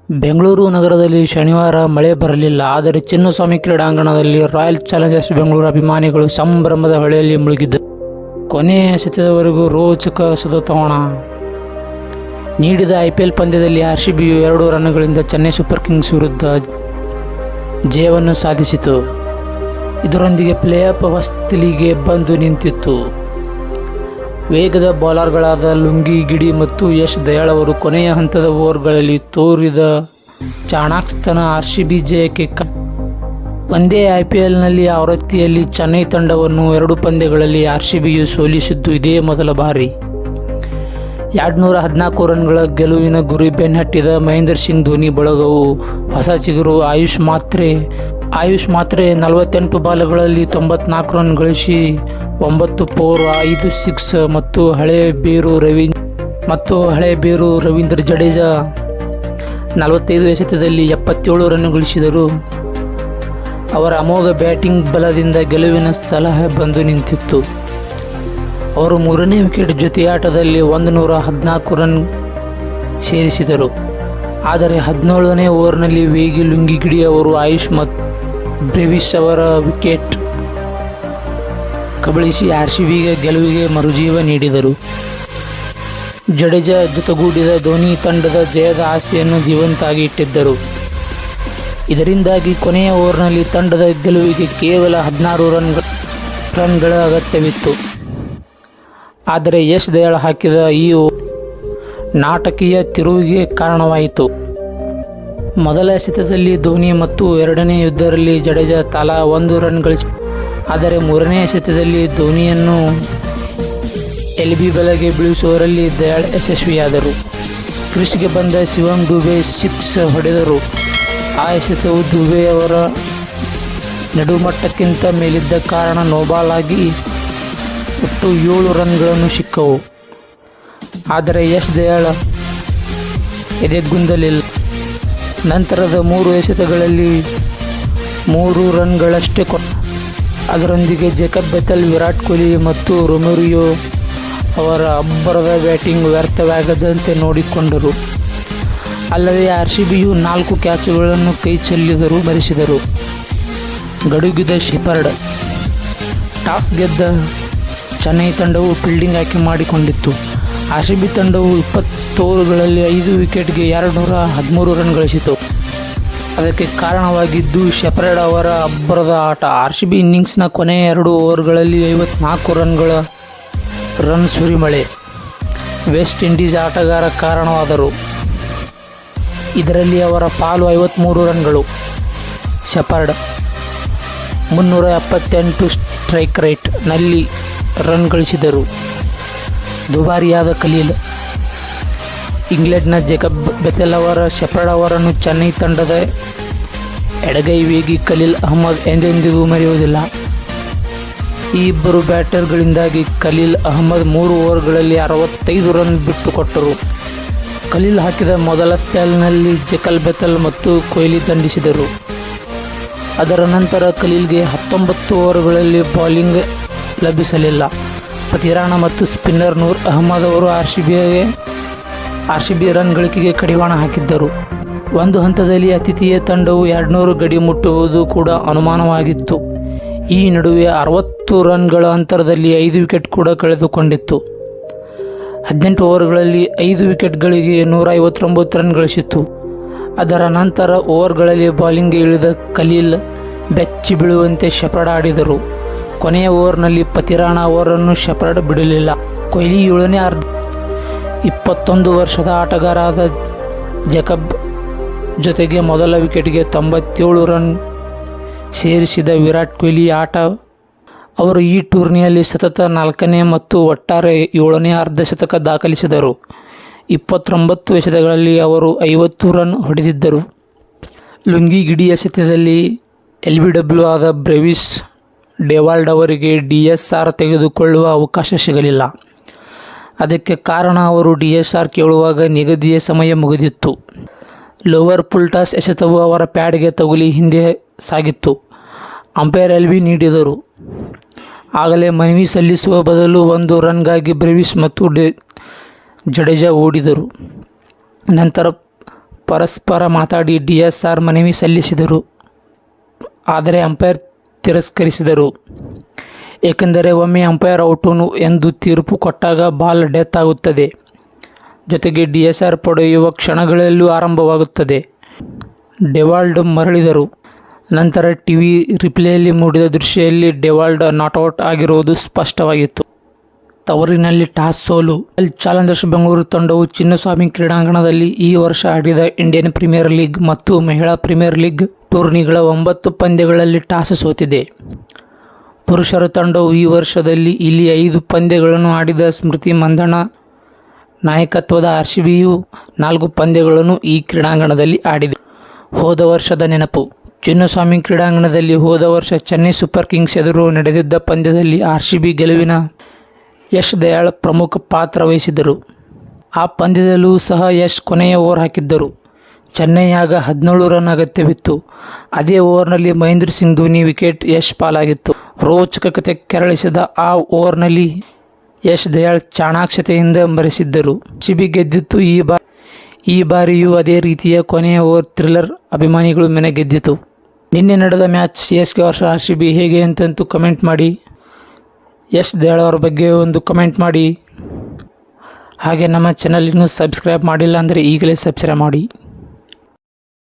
ಬೆಂಗಳೂರು ನಗರದಲ್ಲಿ ಶನಿವಾರ ಮಳೆ ಬರಲಿಲ್ಲ. ಆದರೆ ಚಿನ್ನಸ್ವಾಮಿ ಕ್ರೀಡಾಂಗಣದಲ್ಲಿ ರಾಯಲ್ ಚಾಲೆಂಜರ್ಸ್ ಬೆಂಗಳೂರು ಅಭಿಮಾನಿಗಳು ಸಂಭ್ರಮದ ಹೊಳೆಯಲ್ಲಿ ಮುಳುಗಿದ್ದರು. ಕೊನೆಯ ಎಸೆತದವರೆಗೂ ರೋಚಕ ಸದತೋಣ ನೀಡಿದ IPL ಪಂದ್ಯದಲ್ಲಿ RCBಯು 2 ರನ್ಗಳಿಂದ ಚೆನ್ನೈ ಸೂಪರ್ ಕಿಂಗ್ಸ್ ವಿರುದ್ಧ ಜಯವನ್ನು ಸಾಧಿಸಿತು. ಇದರೊಂದಿಗೆ ಪ್ಲೇಆಫ್ ಹೊಸ್ತಿಲಿಗೆ ಬಂದು ನಿಂತಿತ್ತು. ವೇಗದ ಬೌಲರ್ಗಳಾದ ಲುಂಗಿ ಗಿಡಿ ಮತ್ತು ಯಶ್ ದಯಾಳ್ ಅವರು ಕೊನೆಯ ಹಂತದ ಓವರ್ಗಳಲ್ಲಿ ತೋರಿದ ಚಾಣಾಕ್ಷತನ RCB ಜಯಕ್ಕೆ ಒಂದೇ IPLನಲ್ಲಿ ಆವೃತ್ತಿಯಲ್ಲಿ ಚೆನ್ನೈ ತಂಡವನ್ನು 2 ಪಂದ್ಯಗಳಲ್ಲಿ RCBಯು ಸೋಲಿಸಿದ್ದು ಇದೇ ಮೊದಲ ಬಾರಿ. 214 ರನ್ಗಳ ಗೆಲುವಿನ ಗುರಿ ಬೆನ್ನಹಟ್ಟಿದ ಮಹೇಂದ್ರ ಸಿಂಗ್ ಧೋನಿ ಬಳಗವು ಹೊಸ ಚಿಗುರು ಆಯುಷ್ ಮಾತ್ರೆ 48 ಬಾಲ್ಗಳಲ್ಲಿ 94 ರನ್ ಗಳಿಸಿ 9 4, 5 6 ಮತ್ತು ಹಳೆ ಬೇರು ರವೀಂದ್ರ ಜಡೇಜಾ 45 ಎಸೆತದಲ್ಲಿ 77 ರನ್ ಗಳಿಸಿದರು. ಅವರ ಅಮೋಘ ಬ್ಯಾಟಿಂಗ್ ಬಲದಿಂದ ಗೆಲುವಿನ ಸಲಹೆ ಬಂದು ನಿಂತಿತ್ತು. ಅವರು 3ನೇ ವಿಕೆಟ್ ಜೊತೆಯಾಟದಲ್ಲಿ 114 ರನ್ ಸೇರಿಸಿದರು. ಆದರೆ 17ನೇ ಓವರ್ನಲ್ಲಿ ವೇಗಿ ಲುಂಗಿ ಗಿಡಿ ಅವರು ಆಯುಷ್ ಮತ್ತು ಬ್ರೇವಿಸ್ ಅವರ ವಿಕೆಟ್ ಕಬಳಿಸಿ RCBಗೆ ಗೆಲುವಿಗೆ ಮರುಜೀವ ನೀಡಿದರು. ಜಡೇಜಾ ಜೊತೆಗೂಡಿದ ಧೋನಿ ತಂಡದ ಜಯದ ಆಸೆಯನ್ನು ಜೀವಂತಾಗಿ ಇಟ್ಟಿದ್ದರು. ಇದರಿಂದಾಗಿ ಕೊನೆಯ ಓವರ್ನಲ್ಲಿ ತಂಡದ ಗೆಲುವಿಗೆ ಕೇವಲ 16 ರನ್ಗಳ ಅಗತ್ಯವಿತ್ತು. ಆದರೆ ಯಶ್ ದಯಾಳ್ ಹಾಕಿದ ಈ ನಾಟಕೀಯ ತಿರುವಿಗೆ ಕಾರಣವಾಯಿತು. ಮೊದಲ ಎಸೆತದಲ್ಲಿ ಧೋನಿ ಮತ್ತು 2ನೇ ಯುದ್ಧದಲ್ಲಿ ಜಡೇಜಾ ತಲಾ 1 ರನ್ ಗಳಿಸಿ, ಆದರೆ 3ನೇ ಎಸೆತದಲ್ಲಿ ಧೋನಿಯನ್ನು LB ಬಲೆಗೆ ಬೀಳಿಸುವವರಲ್ಲಿ ದಯಾಳ್ ಯಶಸ್ವಿಯಾದರು. ಕ್ರೀಸ್ಗೆ ಬಂದ ಶಿವಮ್ ಡುಬೆ 6 ಹೊಡೆದರು. ಆ ಎಸೆತವು ಡುಬೆಯವರ ನಡುಮಟ್ಟಕ್ಕಿಂತ ಮೇಲಿದ್ದ ಕಾರಣ ನೋಬಾಲ್ ಆಗಿ ಒಟ್ಟು 7 ರನ್ಗಳನ್ನು ಸಿಕ್ಕವು. ಆದರೆ ಯಶ್ ದಯಾಳ್ ಎದೆಗುಂದಲಿಲ್ಲ. ನಂತರದ 3 ಎಸೆತಗಳಲ್ಲಿ 3 ರನ್ಗಳಷ್ಟೇ ಅದರೊಂದಿಗೆ ಜೇಕಬ್ ಬೆಥೆಲ್, ವಿರಾಟ್ ಕೊಹ್ಲಿ ಮತ್ತು ರೊಮೆರಿಯೋ ಅವರ ಅಬ್ಬರದ ಬ್ಯಾಟಿಂಗ್ ವ್ಯರ್ಥವಾಗದಂತೆ ನೋಡಿಕೊಂಡರು. ಅಲ್ಲದೆ RCBಯು 4 ಕ್ಯಾಚುಗಳನ್ನು ಕೈ ಚೆಲ್ಲಿದರೂ ಬರಿಸಿದರು. ಗಡುಗಿದ ಶೆಪರ್ಡ್. ಟಾಸ್ ಗೆದ್ದ ಚೆನ್ನೈ ತಂಡವು ಫೀಲ್ಡಿಂಗ್ ಆಯ್ಕೆ ಮಾಡಿಕೊಂಡಿತ್ತು. RCB ತಂಡವು 20 ಓವರ್ಗಳಲ್ಲಿ 5 ವಿಕೆಟ್ಗೆ 213 ರನ್ ಗಳಿಸಿತು. ಅದಕ್ಕೆ ಕಾರಣವಾಗಿದ್ದು ಶೆಪರ್ಡ್ ಅವರ ಅಬ್ಬರದ ಆಟ. RCB ಇನ್ನಿಂಗ್ಸ್ನ ಕೊನೆಯ 2 ಓವರ್ಗಳಲ್ಲಿ 54 ರನ್ ಸುರಿಮಳೆ. ವೆಸ್ಟ್ ಇಂಡೀಸ್ ಆಟಗಾರ ಕಾರಣವಾದರು. ಇದರಲ್ಲಿ ಅವರ ಪಾಲು 53 ರನ್ಗಳು. ಶೆಪರ್ಡ್ 378 ಸ್ಟ್ರೈಕ್ ರೇಟ್ ನಲ್ಲಿ ರನ್ ಗಳಿಸಿದರು. ದುಬಾರಿಯಾದ ಖಲೀಲ್. ಇಂಗ್ಲೆಂಡ್ನ ಜೇಕಬ್ ಬೆಥೆಲ್ ಅವರ ಶೆಪರ್ಡ್ ಅವರನ್ನು ಚೆನ್ನೈ ತಂಡದ ಎಡಗೈ ವೇಗಿ ಖಲೀಲ್ ಅಹ್ಮದ್ ಎಂದೆಂದಿಗೂ ಮರೆಯುವುದಿಲ್ಲ. ಈ ಇಬ್ಬರು ಬ್ಯಾಟರ್ಗಳಿಂದಾಗಿ ಖಲೀಲ್ ಅಹ್ಮದ್ 3 ಓವರ್ಗಳಲ್ಲಿ 65 ರನ್ ಬಿಟ್ಟುಕೊಟ್ಟರು. ಖಲೀಲ್ ಹಾಕಿದ ಮೊದಲ ಸ್ಪೆಲ್ನಲ್ಲಿ ಜೇಕಬ್ ಬೆಥೆಲ್ ಮತ್ತು ಕೊಹ್ಲಿ ದಂಡಿಸಿದರು. ಅದರ ನಂತರ ಖಲೀಲ್ಗೆ 19 ಓವರ್ಗಳಲ್ಲಿ ಬೌಲಿಂಗ್ ಲಭಿಸಲಿಲ್ಲ. ಪತಿರಾಣ ಮತ್ತು ಸ್ಪಿನ್ನರ್ ನೂರ್ ಅಹ್ಮದ್ ಅವರು RCB ರನ್ ಗಳಿಕೆಗೆ ಕಡಿವಾಣ ಹಾಕಿದ್ದರು. ಒಂದು ಹಂತದಲ್ಲಿ ಆತಿಥೇಯ ತಂಡವು 200 ಗಡಿ ಮುಟ್ಟುವುದು ಕೂಡ ಅನುಮಾನವಾಗಿತ್ತು. ಈ ನಡುವೆ 60 ರನ್ಗಳ ಅಂತರದಲ್ಲಿ 5 ವಿಕೆಟ್ ಕೂಡ ಕಳೆದುಕೊಂಡಿತ್ತು. 18 ಓವರ್ಗಳಲ್ಲಿ 5 ವಿಕೆಟ್ಗಳಿಗೆ 159 ರನ್ ಗಳಿಸಿತು. ಅದರ ನಂತರ ಓವರ್ಗಳಲ್ಲಿ ಬೌಲಿಂಗ್ಗೆ ಇಳಿದ ಖಲೀಲ್ ಬೆಚ್ಚಿ ಬೀಳುವಂತೆ ಶೆಪರ್ಡ್ ಆಡಿದರು. ಕೊನೆಯ ಓವರ್ನಲ್ಲಿ ಪತಿರಾಣ ಅವರನ್ನು ಶೆಪರ್ಡ್ ಬಿಡಲಿಲ್ಲ. ಕೊಹ್ಲಿ 7ನೇ 21 ವರ್ಷದ ಆಟಗಾರರಾದ ಜೇಕಬ್ ಜೊತೆಗೆ ಮೊದಲ ವಿಕೆಟ್ಗೆ 97 ರನ್ ಸೇರಿಸಿದ ವಿರಾಟ್ ಕೊಹ್ಲಿ ಅವರು ಈ ಟೂರ್ನಿಯಲ್ಲಿ ಸತತ 4ನೇ ಮತ್ತು ಒಟ್ಟಾರೆ 7ನೇ ಅರ್ಧಶತಕ ದಾಖಲಿಸಿದರು. 29 ಎಸೆತಗಳಲ್ಲಿ ಅವರು 50 ರನ್ ಹೊಡೆದಿದ್ದರು. ಲುಂಗಿ ಗಿಡಿ ಎಸೆತದಲ್ಲಿ LBW ಆದ ಬ್ರೇವಿಸ್ ಡೆವಾಲ್ಡ್ ಅವರಿಗೆ DSR ತೆಗೆದುಕೊಳ್ಳುವ ಅವಕಾಶ ಸಿಗಲಿಲ್ಲ. ಅದಕ್ಕೆ ಕಾರಣ ಅವರು DSR ಕೇಳುವಾಗ ನಿಗದಿಯ ಸಮಯ ಮುಗಿದಿತ್ತು. ಲೋವರ್ ಫುಲ್ ಟಾಸ್ ಎಸೆತವು ಅವರ ಪ್ಯಾಡ್ಗೆ ತಗುಲಿ ಹಿಂದೆ ಸಾಗಿತ್ತು. ಅಂಪೈರ್ LB ನೀಡಿದರು. ಆಗಲೇ ಮನವಿ ಸಲ್ಲಿಸುವ ಬದಲು 1 ರನ್ಗಾಗಿ ಬ್ರೇವಿಸ್ ಮತ್ತು ಜಡೇಜಾ ಓಡಿದರು. ನಂತರ ಪರಸ್ಪರ ಮಾತಾಡಿ DSR ಮನವಿ ಸಲ್ಲಿಸಿದರು. ಆದರೆ ಅಂಪೈರ್ ತಿರಸ್ಕರಿಸಿದರು. ಏಕೆಂದರೆ ಒಮ್ಮೆ ಅಂಪೈರ್ ಔಟು ಎಂದು ತೀರ್ಪು ಕೊಟ್ಟಾಗ ಬಾಲ್ ಡೆತ್ ಆಗುತ್ತದೆ. ಜೊತೆಗೆ DSR ಪಡೆಯುವ ಕ್ಷಣಗಳಲ್ಲೂ ಆರಂಭವಾಗುತ್ತದೆ. ಡೆವಾಲ್ಡ್ ಮರಳಿದರು. ನಂತರ ಟಿವಿ ರಿಪ್ಲೇಯಲ್ಲಿ ಮೂಡಿದ ದೃಶ್ಯದಲ್ಲಿ ಡೆವಾಲ್ಡ್ ನಾಟ್ಔಟ್ ಆಗಿರುವುದು ಸ್ಪಷ್ಟವಾಗಿತ್ತು. ತವರಿನಲ್ಲಿ ಟಾಸ್ ಸೋಲು. ಚಾಲೆಂಜರ್ಸ್ ಬೆಂಗಳೂರು ತಂಡವು ಚಿನ್ನಸ್ವಾಮಿ ಕ್ರೀಡಾಂಗಣದಲ್ಲಿ ಈ ವರ್ಷ ಆಡಿದ ಇಂಡಿಯನ್ ಪ್ರೀಮಿಯರ್ ಲೀಗ್ ಮತ್ತು ಮಹಿಳಾ ಪ್ರೀಮಿಯರ್ ಲೀಗ್ ಟೂರ್ನಿಗಳ 9 ಪಂದ್ಯಗಳಲ್ಲಿ ಟಾಸ್ ಸೋತಿದೆ. ಪುರುಷರ ತಂಡವು ಈ ವರ್ಷದಲ್ಲಿ ಇಲ್ಲಿ 5 ಪಂದ್ಯಗಳನ್ನು ಆಡಿದ ಸ್ಮೃತಿ ಮಂದಣ್ಣ ನಾಯಕತ್ವದ RCBಯು 4 ಪಂದ್ಯಗಳನ್ನು ಈ ಕ್ರೀಡಾಂಗಣದಲ್ಲಿ ಆಡಿದೆ. ಹೋದ ವರ್ಷದ ನೆನಪು. ಚಿನ್ನಸ್ವಾಮಿ ಕ್ರೀಡಾಂಗಣದಲ್ಲಿ ಹೋದ ವರ್ಷ ಚೆನ್ನೈ ಸೂಪರ್ ಕಿಂಗ್ಸ್ ಎದುರು ನಡೆದಿದ್ದ ಪಂದ್ಯದಲ್ಲಿ RCB ಗೆಲುವಿನ ಯಶ್ ದಯಾಳ್ ಪ್ರಮುಖ ಪಾತ್ರ ವಹಿಸಿದ್ದರು. ಆ ಪಂದ್ಯದಲ್ಲೂ ಸಹ ಯಶ್ ಕೊನೆಯ ಓವರ್ ಹಾಕಿದ್ದರು. ಚೆನ್ನೈ ಆಗ 17 ರನ್ ಅಗತ್ಯವಿತ್ತು. ಅದೇ ಓವರ್ನಲ್ಲಿ ಮಹೇಂದ್ರ ಸಿಂಗ್ ಧೋನಿ ವಿಕೆಟ್ ಯಶ್ ಪಾಲಾಗಿತ್ತು. ರೋಚಕತೆ ಕೆರಳಿಸಿದ ಆ ಓವರ್ನಲ್ಲಿ ಯಶ್ ದಯಾಳ್ ಚಾಣಾಕ್ಷತೆಯಿಂದ ಮರೆಸಿದ್ದರು. RCB ಗೆದ್ದಿತ್ತು. ಈ ಬಾರಿಯೂ ಅದೇ ರೀತಿಯ ಕೊನೆಯ ಓವರ್ ಥ್ರಿಲ್ಲರ್ ಅಭಿಮಾನಿಗಳು ಮನೆ ಗೆದ್ದಿತು. ನಿನ್ನೆ ನಡೆದ ಮ್ಯಾಚ್ CSK ವರ್ಷ RCB ಹೇಗೆ ಅಂತಂತೂ ಕಮೆಂಟ್ ಮಾಡಿ. ಯಶ್ ದಯಾಳ್ ಅವರ ಬಗ್ಗೆ ಒಂದು ಕಮೆಂಟ್ ಮಾಡಿ. ಹಾಗೆ ನಮ್ಮ ಚಾನಲ್ ಇನ್ನೂ ಸಬ್ಸ್ಕ್ರೈಬ್ ಮಾಡಿಲ್ಲ ಅಂದರೆ ಈಗಲೇ ಸಬ್ಸ್ಕ್ರೈಬ್ ಮಾಡಿ.